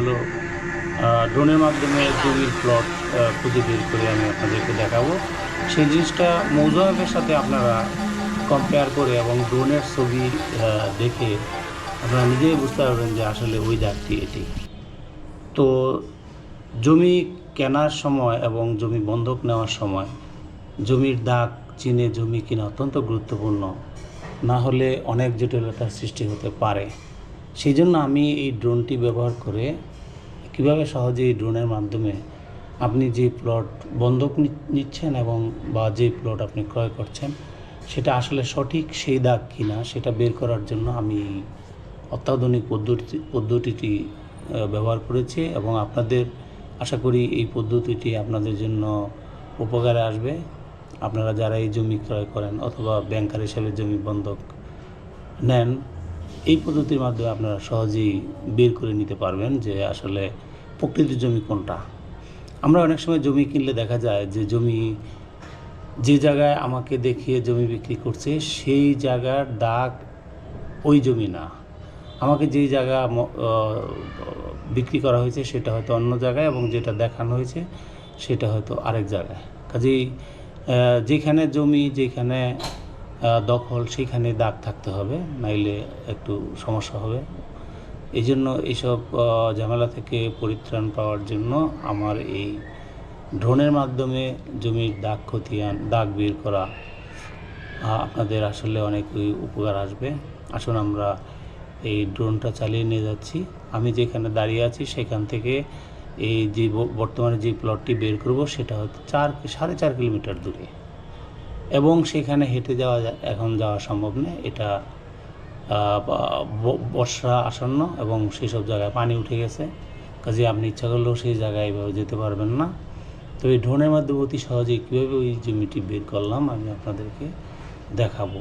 হলো ড্রোনের মাধ্যমে জমির প্লট খুঁজে বের করে আমি আপনাদেরকে দেখাবো। সেই জিনিসটা মৌজা ম্যাপের সাথে আপনারা কম্পেয়ার করে এবং ড্রোনের ছবি দেখে আপনারা নিজেই বুঝতে পারবেন যে আসলে ওই দাগটি এটি। তো জমি কেনার সময় এবং জমি বন্ধক নেওয়ার সময় জমির দাগ চিনে জমি কিনা অত্যন্ত গুরুত্বপূর্ণ, না হলে অনেক জটিলতার সৃষ্টি হতে পারে। সেই জন্য আমি এই ড্রোনটি ব্যবহার করে কীভাবে সহজে এই ড্রোনের মাধ্যমে আপনি যে প্লট বন্ধক নিচ্ছেন এবং বা যে প্লট আপনি ক্রয় করছেন সেটা আসলে সঠিক সেই দাগ কিনা সেটা বের করার জন্য আমি অত্যাধুনিক পদ্ধতিটি ব্যবহার করেছি এবং আপনাদের আশা করি এই পদ্ধতিটি আপনাদের জন্য উপকারে আসবে। আপনারা যারা এই জমি ক্রয় করেন অথবা ব্যাংকার হিসেবে জমি বন্ধক নেন, এই পদ্ধতির মাধ্যমে আপনারা সহজেই বের করে নিতে পারবেন যে আসলে প্রকৃত জমি কোনটা। আমরা অনেক সময় জমি কিনলে দেখা যায় যে জমি যে জায়গায় আমাকে দেখিয়ে জমি বিক্রি করছে সেই জায়গার দাগ ওই জমি না, আমাকে যেই জায়গা বিক্রি করা হয়েছে সেটা হয়তো অন্য জায়গায় এবং যেটা দেখানো হয়েছে সেটা হয়তো আরেক জায়গায়। কাজেই যেখানে জমি যেখানে দখল সেখানে দাগ থাকতে হবে, নাইলে একটু সমস্যা হবে। এই জন্য এইসব ঝামেলা থেকে পরিত্রাণ পাওয়ার জন্য আমার এই ড্রোনের মাধ্যমে জমির দাগ খতিয়ান দাগ বের করা আপনাদের আসলে অনেকই উপকার আসবে। আসুন আমরা এই ড্রোনটা চালিয়ে নিয়ে যাচ্ছি। আমি যেখানে দাঁড়িয়ে আছি সেখান থেকে এই যে বর্তমানে যে প্লটটি বের করব সেটা হয়তো 4.5 কিলোমিটার দূরে এবং সেখানে হেঁটে এখন যাওয়া সম্ভব নয়। এটা বর্ষা আসন্ন এবং সেসব জায়গায় পানি উঠে গেছে, কাজে আপনি ইচ্ছা করলেও সেই জায়গায় এভাবে যেতে পারবেন না। তো এই ড্রোনের মাধ্যমে অতি সহজেই কীভাবে ওই জমিটি বের করলাম আমি আপনাদেরকে দেখাবো।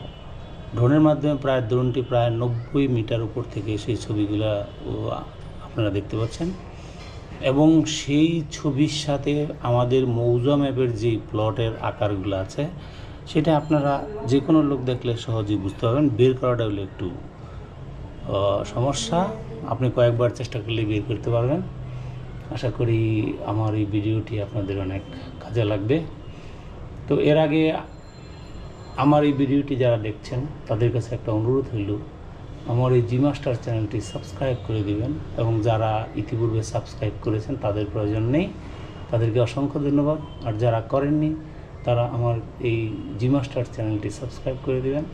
ড্রোনের মাধ্যমে ড্রোনটি প্রায় 90 মিটার উপর থেকে সেই ছবিগুলো আপনারা দেখতে পাচ্ছেন এবং সেই ছবির সাথে আমাদের মৌজা ম্যাপের যে প্লটের আকারগুলো আছে সেটা আপনারা যে কোনো লোক দেখলে সহজেই বুঝতে পারবেন। বের করাটা হলো একটু সমস্যা, আপনি কয়েকবার চেষ্টা করলে বের করতে পারবেন। আশা করি আমার এই ভিডিওটি আপনাদের অনেক কাজে লাগবে। তো এর আগে আমার এই ভিডিওটি যারা দেখছেন তাদের কাছে একটা অনুরোধ হইল, আমার এই জি মাস্টার চ্যানেলটি সাবস্ক্রাইব করে দিবেন এবং যারা ইতিপূর্বে সাবস্ক্রাইব করেছেন তাদের প্রয়োজন নেই, তাদেরকে অসংখ্য ধন্যবাদ। আর যারা করেননি তারা আমার এই জি মাস্টার চ্যানেলটি সাবস্ক্রাইব করে দেবেন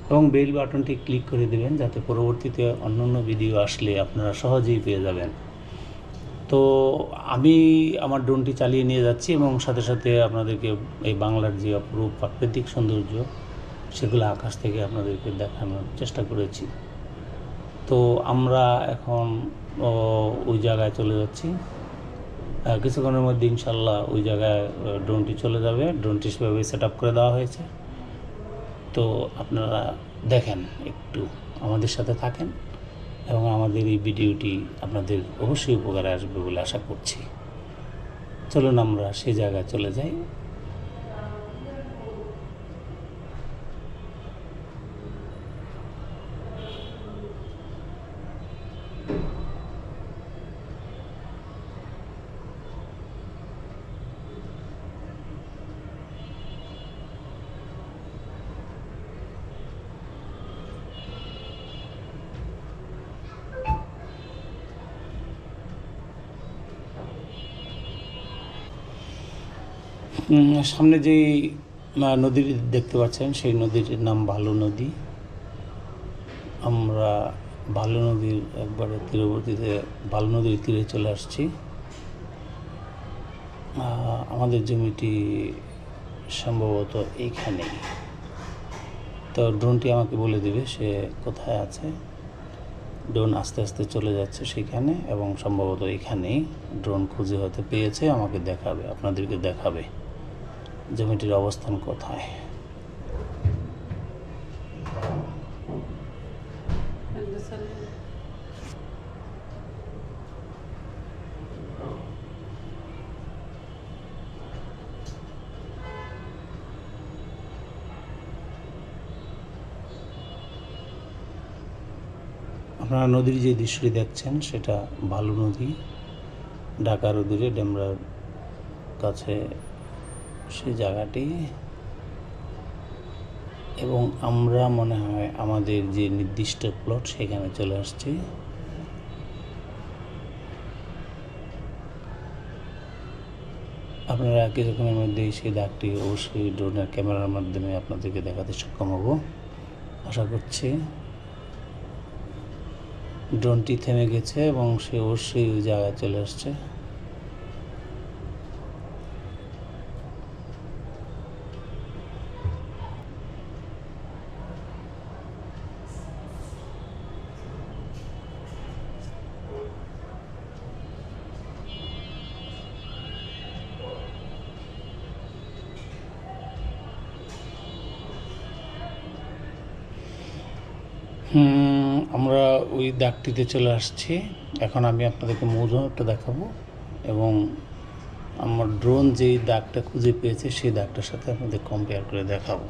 এবং বেল বাটনটি ক্লিক করে দেবেন যাতে পরবর্তীতে অন্যান্য ভিডিও আসলে আপনারা সহজেই পেয়ে যাবেন। তো আমি আমার ড্রোনটি চালিয়ে নিয়ে যাচ্ছি এবং সাথে সাথে আপনাদেরকে এই বাংলার যে অপরূপ প্রাকৃতিক সৌন্দর্য সেগুলো আকাশ থেকে আপনাদেরকে দেখানোর চেষ্টা করেছি। তো আমরা এখন ওই জায়গায় চলে যাচ্ছি। কিছুক্ষণের মধ্যে ইনশাল্লাহ ওই জায়গায় ড্রোনটি চলে যাবে। ড্রোনটি সেভাবে সেট আপ করে দেওয়া হয়েছে। তো আপনারা দেখেন, একটু আমাদের সাথে থাকেন এবং আমাদের এই ভিডিওটি আপনাদের অবশ্যই উপকারে আসবে বলে আশা করছি। চলুন আমরা সেই জায়গায় চলে যাই। সামনে যেই নদীটি দেখতে পাচ্ছেন সেই নদীটির নাম ভালু নদী। আমরা ভালু নদীর একবারে তীরবর্তীতে ভালু নদীর তীরে চলে আসছি। আমাদের জমিটি সম্ভবত এইখানেই। তো ড্রোনটি আমাকে বলে দেবে সে কোথায় আছে। ড্রোন আস্তে আস্তে চলে যাচ্ছে সেখানে এবং সম্ভবত এখানেই ড্রোন খুঁজে হয়তো পেয়েছে, আমাকে দেখাবে, আপনাদেরকে দেখাবে জমিটির অবস্থান কোথায়। আপনারা নদীর যে দৃশ্যটি দেখছেন সেটা বালু নদী, ঢাকার অদূরে ডেমরার কাছে সেই জায়গাটি। এবং আমরা মনে হয় আমাদের যে নির্দিষ্ট প্লট সেখানে চলে আসছি। আপনারা কিছুক্ষণের মধ্যেই সেই দাগটি অবশ্যই ড্রোনের ক্যামেরার মাধ্যমে আপনাদেরকে দেখাতে সক্ষম হব আশা করছি। ড্রোনটি থেমে গেছে এবং সে অবশ্যই ওই জায়গায় চলে আসছে। আমরা ওই দাগটিতে চলে আসছি। এখন আমি আপনাদেরকে মৌজুমাটা দেখাবো এবং আমার ড্রোন যেই দাগটা খুঁজে পেয়েছে সেই দাগটার সাথে আপনাদের কম্পেয়ার করে দেখাবো।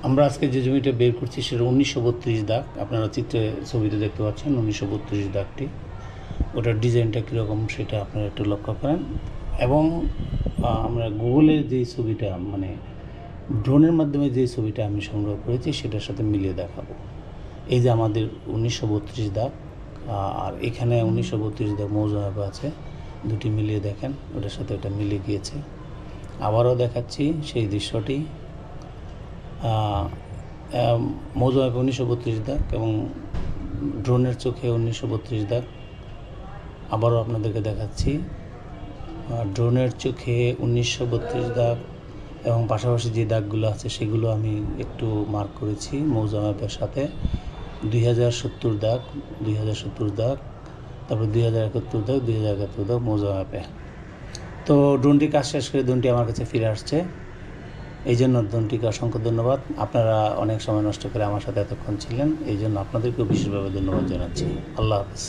আমরা আজকে যে জমিটা বের করছি সেটা 1932 দাগ। আপনারা চিত্রে ছবিতে দেখতে পাচ্ছেন 1932 দাগটি। ওটার ডিজাইনটা কীরকম সেটা আপনারা একটু লক্ষ্য করেন। এবং আমরা গুগলের যেই ছবিটা মানে ড্রোনের মাধ্যমে যে ছবিটা আমি সংগ্রহ করেছি সেটার সাথে মিলিয়ে দেখাবো। এই যে আমাদের 1932 দাগ আর এখানে 1932 দাগ মৌজা আছে, দুটি মিলিয়ে দেখেন, ওটার সাথে ওটা মিলে গিয়েছে। আবারও দেখাচ্ছি সেই দৃশ্যটি। মৌজা 1932 দাগ এবং ড্রোনের চোখে 1932 দাগ। আবারও আপনাদেরকে দেখাচ্ছি ড্রোনের চোখে 1932 দাগ এবং পাশাপাশি যে দাগগুলো আছে সেগুলো আমি একটু মার্ক করেছি মৌজা ম্যাপের সাথে। 2070 দাগ, 2070 দাগ, তারপর 2071 দাগ, 2071 দাগ মৌজা ম্যাপে। তো ড্রোনটি কাজ শেষ করে ড্রোনটি আমার কাছে ফিরে আসছে, এই জন্য ড্রোনটিকে অসংখ্য ধন্যবাদ। আপনারা অনেক সময় নষ্ট করে আমার সাথে এতক্ষণ ছিলেন, এই জন্য আপনাদেরকেও বিশেষভাবে ধন্যবাদ জানাচ্ছি। আল্লাহ হাফেজ।